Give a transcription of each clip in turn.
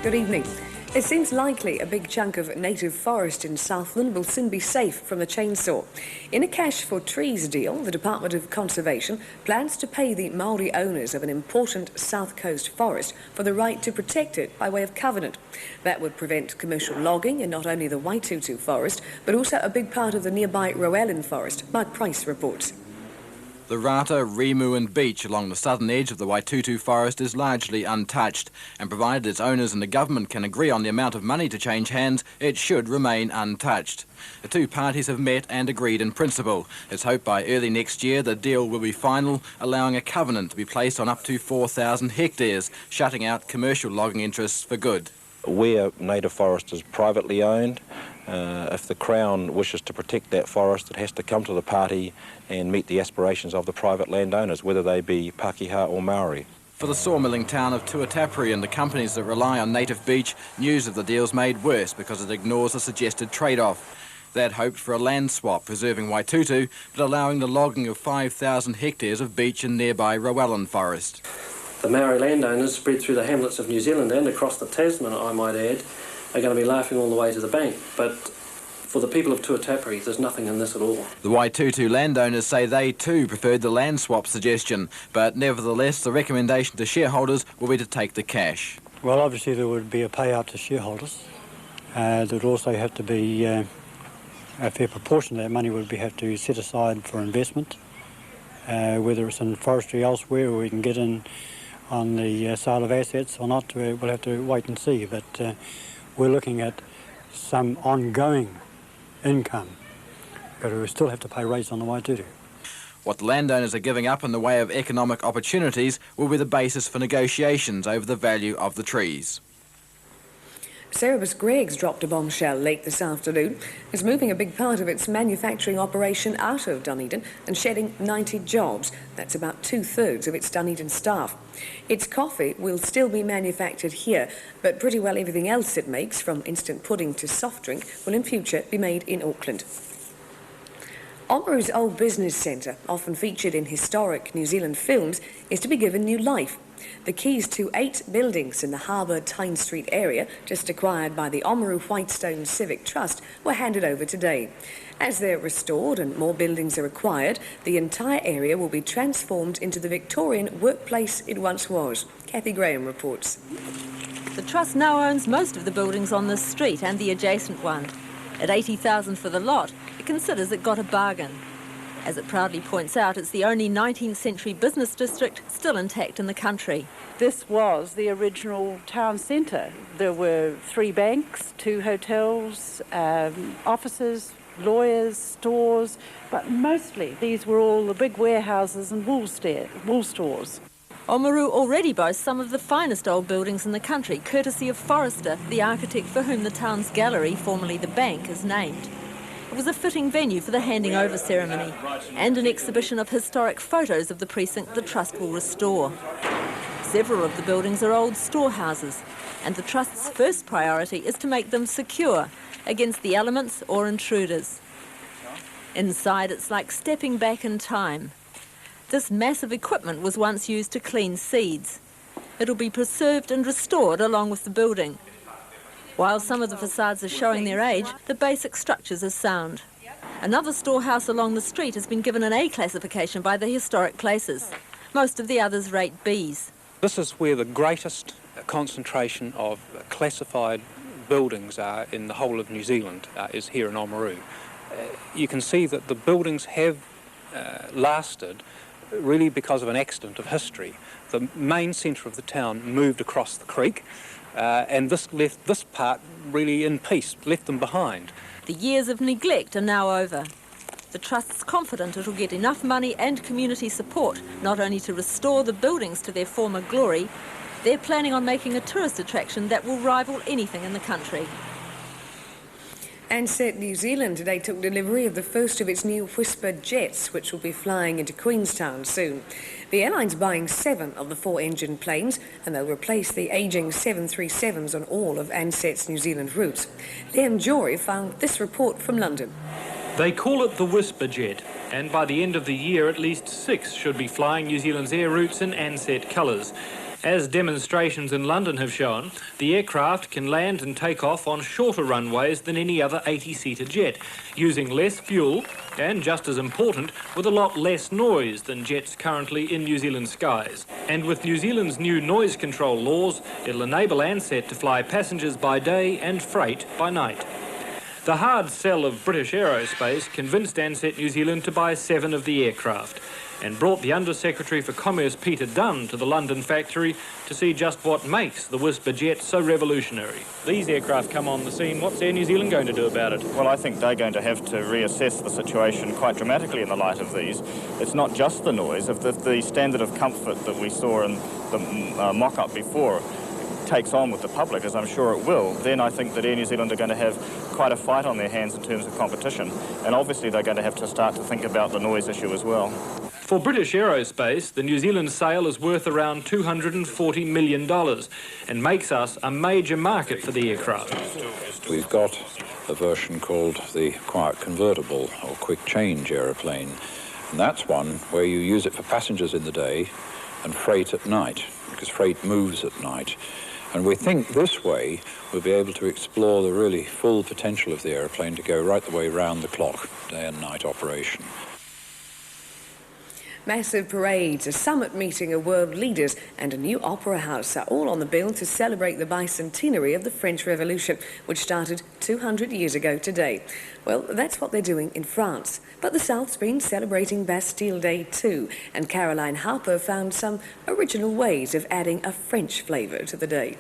Good evening. It seems likely a big chunk of native forest in Southland will soon be safe from the chainsaw. In a cash for trees deal, the Department of Conservation plans to pay the Māori owners of an important south coast forest for the right to protect it by way of covenant. That would prevent commercial logging in not only the Waitutu forest, but also a big part of the nearby Rowallan Forest. Mark Price reports. The rata, rimu and beach along the southern edge of the Waitutu forest is largely untouched, and provided its owners and the government can agree on the amount of money to change hands, it should remain untouched. The two parties have met and agreed in principle. It's hoped by early next year the deal will be final, allowing a covenant to be placed on up to 4,000 hectares, shutting out commercial logging interests for good. Where native forest is privately owned, if the Crown wishes to protect that forest, it has to come to the party and meet the aspirations of the private landowners, whether they be Pākehā or Maori. For the sawmilling town of Tuatapere and the companies that rely on native beach, news of the deal's made worse because it ignores a suggested trade-off. They'd hoped for a land swap preserving Waitutu, but allowing the logging of 5,000 hectares of beach in nearby Rowallan Forest. The Maori landowners spread through the hamlets of New Zealand and across the Tasman, I might add, are going to be laughing all the way to the bank. But for the people of Tuatapere, there's nothing in this at all. The Waitutu landowners say they too preferred the land swap suggestion, but nevertheless the recommendation to shareholders will be to take the cash. Well, obviously there would be a payout to shareholders. There would also have to be a fair proportion of that money would have to be set aside for investment, whether it's in forestry elsewhere or we can get in on the sale of assets or not, we'll have to wait and see. But we're looking at some ongoing income, but we still have to pay rates on the Waitutu. What the landowners are giving up in the way of economic opportunities will be the basis for negotiations over the value of the trees. Cerebus Greggs dropped a bombshell late this afternoon. It's moving a big part of its manufacturing operation out of Dunedin and shedding 90 jobs. That's about 2/3 of its Dunedin staff. Its coffee will still be manufactured here, but pretty well everything else it makes, from instant pudding to soft drink, will in future be made in Auckland. Oamaru's old business centre, often featured in historic New Zealand films, is to be given new life. The keys to 8 buildings in the Harbour Tyne Street area, just acquired by the Oamaru Whitestone Civic Trust, were handed over today. As they're restored and more buildings are acquired, the entire area will be transformed into the Victorian workplace it once was. Kathy Graham reports. The Trust now owns most of the buildings on this street and the adjacent one. At $80,000 for the lot, it considers it got a bargain. As it proudly points out, it's the only 19th century business district still intact in the country. This was the original town centre. There were 3 banks, 2 hotels, offices, lawyers, stores, but mostly these were all the big warehouses and wool stores. Oamaru already boasts some of the finest old buildings in the country, courtesy of Forrester, the architect for whom the town's gallery, formerly the bank, is named. It was a fitting venue for the handing over ceremony and an exhibition of historic photos of the precinct the Trust will restore. Several of the buildings are old storehouses, and the Trust's first priority is to make them secure against the elements or intruders. Inside, it's like stepping back in time. This massive equipment was once used to clean seeds. It'll be preserved and restored along with the building. While some of the facades are showing their age, the basic structures are sound. Another storehouse along the street has been given an A classification by the Historic Places. Most of the others rate Bs. This is where the greatest concentration of classified buildings are in the whole of New Zealand, is here in Oamaru. You can see that the buildings have lasted really because of an accident of history. The main centre of the town moved across the creek, and this left this part really in peace, left them behind. The years of neglect are now over. The Trust's confident it'll get enough money and community support, not only to restore the buildings to their former glory, they're planning on making a tourist attraction that will rival anything in the country. Ansett New Zealand today took delivery of the first of its new Whisper Jets, which will be flying into Queenstown soon. The airline's buying 7 of the 4-engine planes, and they'll replace the ageing 737s on all of Ansett's New Zealand routes. Liam Jory found this report from London. They call it the Whisper Jet, and by the end of the year at least 6 should be flying New Zealand's air routes in Ansett colours. As demonstrations in London have shown, the aircraft can land and take off on shorter runways than any other 80-seater jet, using less fuel and, just as important, with a lot less noise than jets currently in New Zealand skies. And with New Zealand's new noise control laws, it'll enable Ansett to fly passengers by day and freight by night. The hard sell of British Aerospace convinced Ansett New Zealand to buy 7 of the aircraft, and brought the Under-Secretary for Commerce Peter Dunn to the London factory to see just what makes the Whisper Jet so revolutionary. These aircraft come on the scene. What's Air New Zealand going to do about it? Well, I think they're going to have to reassess the situation quite dramatically in the light of these. It's not just the noise. If the standard of comfort that we saw in the mock-up before takes on with the public, as I'm sure it will, then I think that Air New Zealand are going to have quite a fight on their hands in terms of competition. And obviously they're going to have to start to think about the noise issue as well. For British Aerospace, the New Zealand sale is worth around $240 million and makes us a major market for the aircraft. We've got a version called the quiet convertible or quick change aeroplane, and that's one where you use it for passengers in the day and freight at night, because freight moves at night. And we think this way we'll be able to explore the really full potential of the aeroplane to go right the way round the clock, day and night operation. Massive parades, a summit meeting of world leaders and a new opera house are all on the bill to celebrate the bicentenary of the French Revolution, which started 200 years ago today. Well, that's what they're doing in France. But the South's been celebrating Bastille Day too, and Caroline Harper found some original ways of adding a French flavour to the day.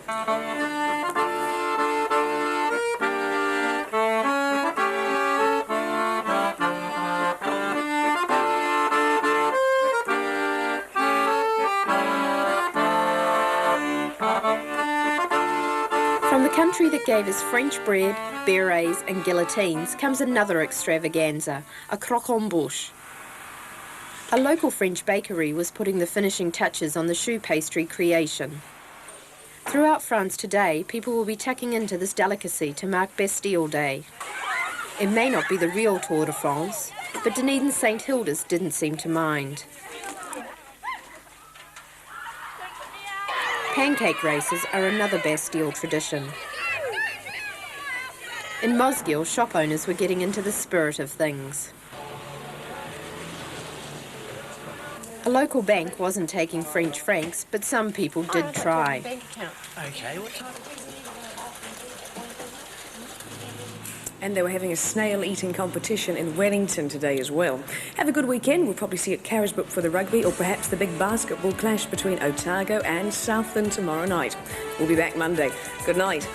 From the country that gave us French bread, berets and guillotines comes another extravaganza, a croquembouche. A local French bakery was putting the finishing touches on the choux pastry creation. Throughout France today, people will be tucking into this delicacy to mark Bastille Day. It may not be the real Tour de France, but Dunedin's St Hilda's didn't seem to mind. Pancake races are another Bastille tradition. In Mosgiel, shop owners were getting into the spirit of things. A local bank wasn't taking French francs, but some people did try. Okay, what time? And they were having a snail-eating competition in Wellington today as well. Have a good weekend. We'll probably see you at Carisbrook for the rugby, or perhaps the big basketball clash between Otago and Southland tomorrow night. We'll be back Monday. Good night.